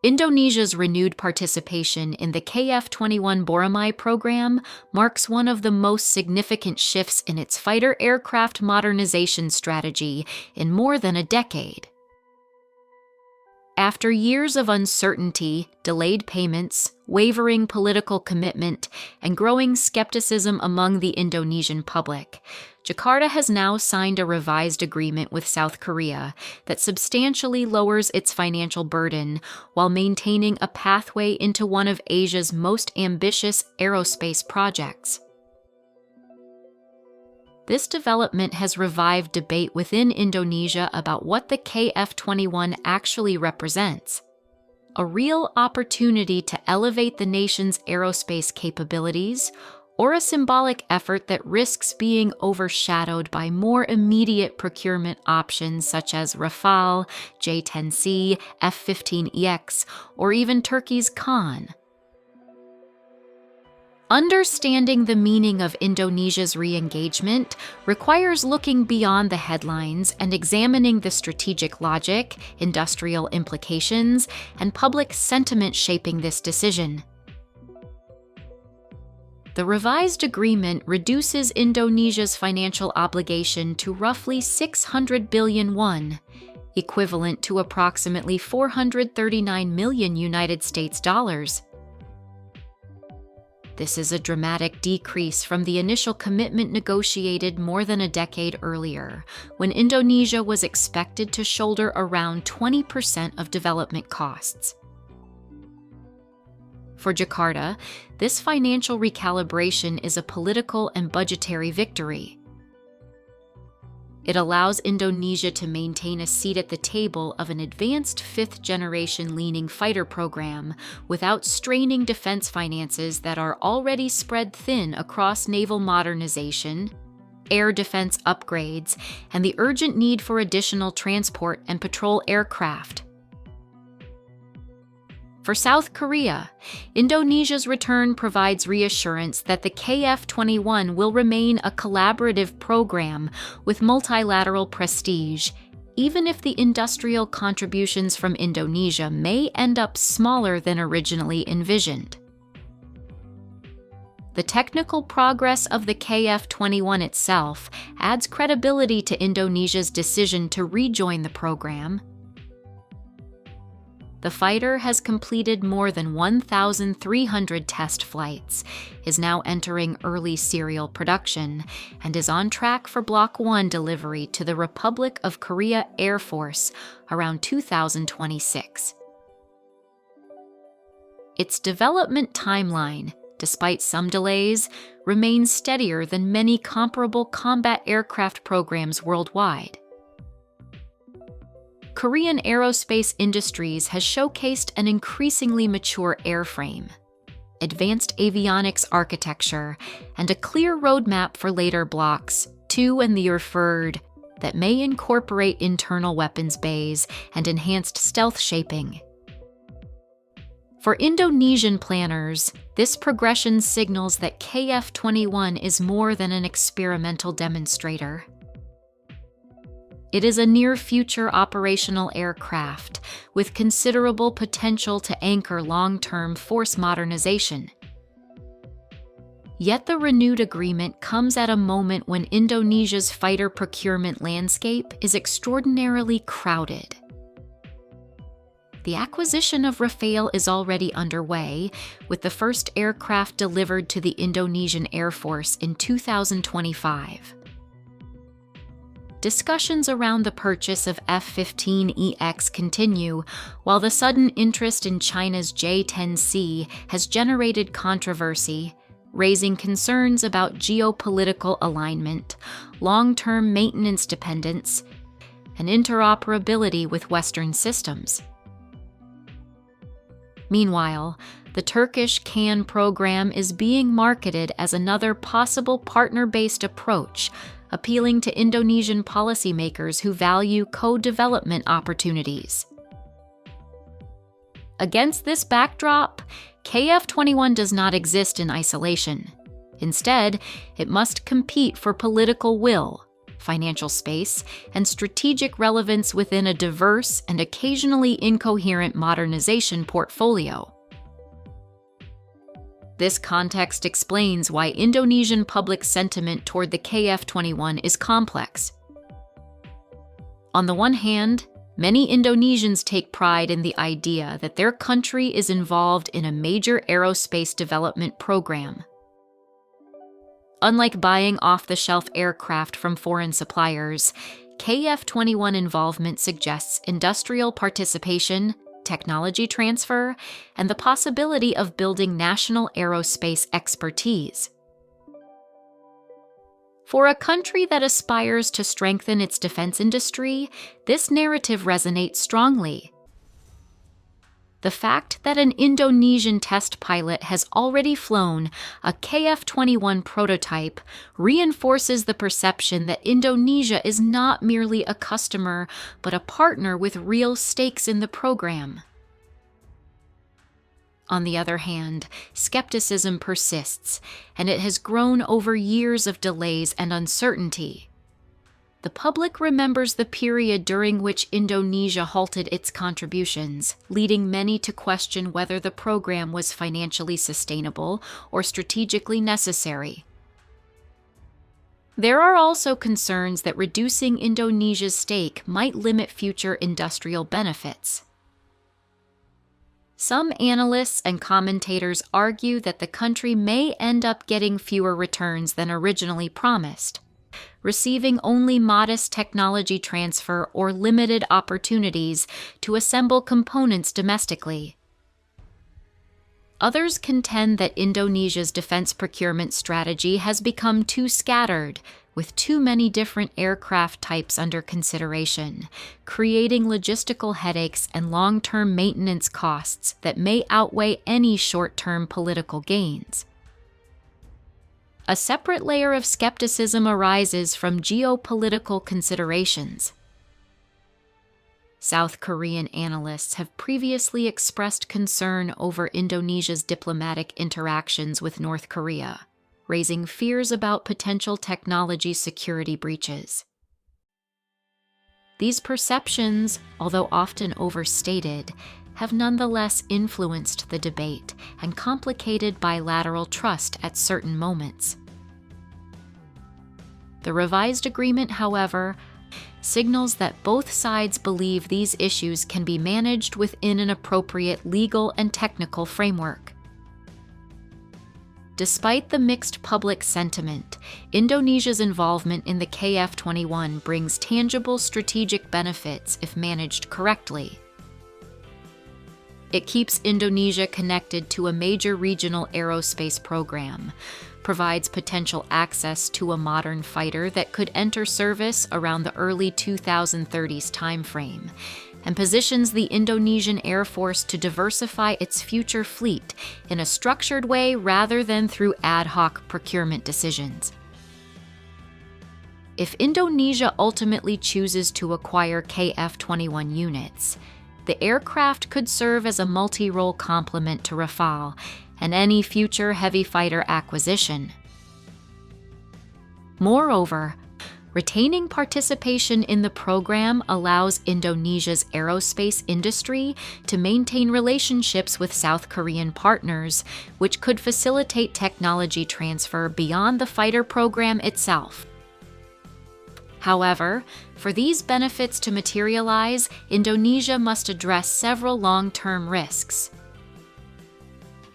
Indonesia's renewed participation in the KF-21 Boramae program marks one of the most significant shifts in its fighter aircraft modernization strategy in more than a decade. After years of uncertainty, delayed payments, wavering political commitment, and growing skepticism among the Indonesian public, Jakarta has now signed a revised agreement with South Korea that substantially lowers its financial burden while maintaining a pathway into one of Asia's most ambitious aerospace projects. This development has revived debate within Indonesia about what the KF-21 actually represents: a real opportunity to elevate the nation's aerospace capabilities, or a symbolic effort that risks being overshadowed by more immediate procurement options such as Rafale, J-10C, F-15EX, or even Turkey's KAAN. Understanding the meaning of Indonesia's re-engagement requires looking beyond the headlines and examining the strategic logic, industrial implications, and public sentiment shaping this decision. The revised agreement reduces Indonesia's financial obligation to roughly 600 billion won, equivalent to approximately 439 million United States dollars. This is a dramatic decrease from the initial commitment negotiated more than a decade earlier, when Indonesia was expected to shoulder around 20% of development costs. For Jakarta, this financial recalibration is a political and budgetary victory. It allows Indonesia to maintain a seat at the table of an advanced fifth-generation leaning fighter program without straining defense finances that are already spread thin across naval modernization, air defense upgrades, and the urgent need for additional transport and patrol aircraft. For South Korea, Indonesia's return provides reassurance that the KF-21 will remain a collaborative program with multilateral prestige, even if the industrial contributions from Indonesia may end up smaller than originally envisioned. The technical progress of the KF-21 itself adds credibility to Indonesia's decision to rejoin the program. The fighter has completed more than 1,300 test flights, is now entering early serial production, and is on track for Block 1 delivery to the Republic of Korea Air Force around 2026. Its development timeline, despite some delays, remains steadier than many comparable combat aircraft programs worldwide. Korean aerospace industries has showcased an increasingly mature airframe, advanced avionics architecture, and a clear roadmap for later Blocks 2 and the Referred that may incorporate internal weapons bays and enhanced stealth shaping. For Indonesian planners, this progression signals that KF-21 is more than an experimental demonstrator. It is a near-future operational aircraft with considerable potential to anchor long-term force modernization. Yet the renewed agreement comes at a moment when Indonesia's fighter procurement landscape is extraordinarily crowded. The acquisition of Rafale is already underway, with the first aircraft delivered to the Indonesian Air Force in 2025. Discussions around the purchase of F-15EX continue, while the sudden interest in China's J-10C has generated controversy, raising concerns about geopolitical alignment, long-term maintenance dependence, and interoperability with Western systems. Meanwhile, the Turkish KAAN program is being marketed as another possible partner-based approach, appealing to Indonesian policymakers who value co-development opportunities. Against this backdrop, KF-21 does not exist in isolation. Instead, it must compete for political will, financial space, and strategic relevance within a diverse and occasionally incoherent modernization portfolio. This context explains why Indonesian public sentiment toward the KF-21 is complex. On the one hand, many Indonesians take pride in the idea that their country is involved in a major aerospace development program. Unlike buying off-the-shelf aircraft from foreign suppliers, KF-21 involvement suggests industrial participation, technology transfer, and the possibility of building national aerospace expertise. For a country that aspires to strengthen its defense industry, this narrative resonates strongly. The fact that an Indonesian test pilot has already flown a KF-21 prototype reinforces the perception that Indonesia is not merely a customer, but a partner with real stakes in the program. On the other hand, skepticism persists, and it has grown over years of delays and uncertainty. The public remembers the period during which Indonesia halted its contributions, leading many to question whether the program was financially sustainable or strategically necessary. There are also concerns that reducing Indonesia's stake might limit future industrial benefits. Some analysts and commentators argue that the country may end up getting fewer returns than originally promised, receiving only modest technology transfer or limited opportunities to assemble components domestically. Others contend that Indonesia's defense procurement strategy has become too scattered, with too many different aircraft types under consideration, creating logistical headaches and long-term maintenance costs that may outweigh any short-term political gains. A separate layer of skepticism arises from geopolitical considerations. South Korean analysts have previously expressed concern over Indonesia's diplomatic interactions with North Korea, raising fears about potential technology security breaches. These perceptions, although often overstated, have nonetheless influenced the debate and complicated bilateral trust at certain moments. The revised agreement, however, signals that both sides believe these issues can be managed within an appropriate legal and technical framework. Despite the mixed public sentiment, Indonesia's involvement in the KF-21 brings tangible strategic benefits if managed correctly. It keeps Indonesia connected to a major regional aerospace program, provides potential access to a modern fighter that could enter service around the early 2030s timeframe, and positions the Indonesian Air Force to diversify its future fleet in a structured way rather than through ad hoc procurement decisions. If Indonesia ultimately chooses to acquire KF-21 units, the aircraft could serve as a multi-role complement to Rafale and any future heavy fighter acquisition. Moreover, retaining participation in the program allows Indonesia's aerospace industry to maintain relationships with South Korean partners, which could facilitate technology transfer beyond the fighter program itself. However, for these benefits to materialize, Indonesia must address several long-term risks.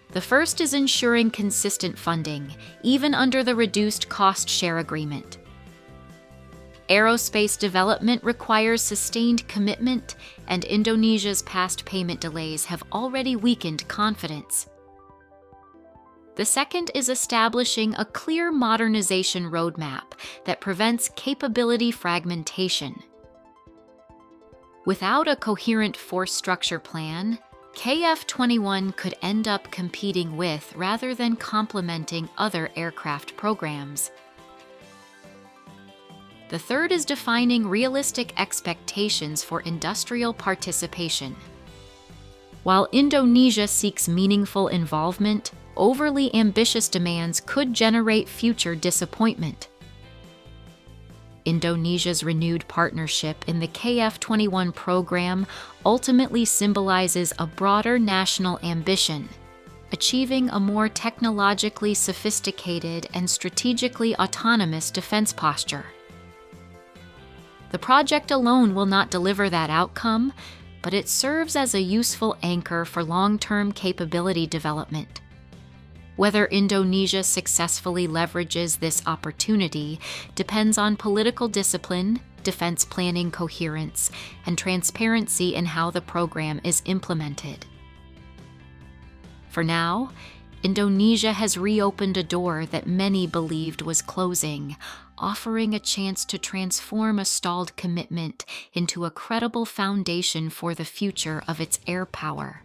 The first is ensuring consistent funding, even under the reduced cost-share agreement. Aerospace development requires sustained commitment, and Indonesia's past payment delays have already weakened confidence. The second is establishing a clear modernization roadmap that prevents capability fragmentation. Without a coherent force structure plan, KF-21 could end up competing with rather than complementing other aircraft programs. The third is defining realistic expectations for industrial participation. While Indonesia seeks meaningful involvement, overly ambitious demands could generate future disappointment. Indonesia's renewed partnership in the KF-21 program ultimately symbolizes a broader national ambition, achieving a more technologically sophisticated and strategically autonomous defense posture. The project alone will not deliver that outcome, but it serves as a useful anchor for long-term capability development. Whether Indonesia successfully leverages this opportunity depends on political discipline, defense planning coherence, and transparency in how the program is implemented. For now, Indonesia has reopened a door that many believed was closing, offering a chance to transform a stalled commitment into a credible foundation for the future of its air power.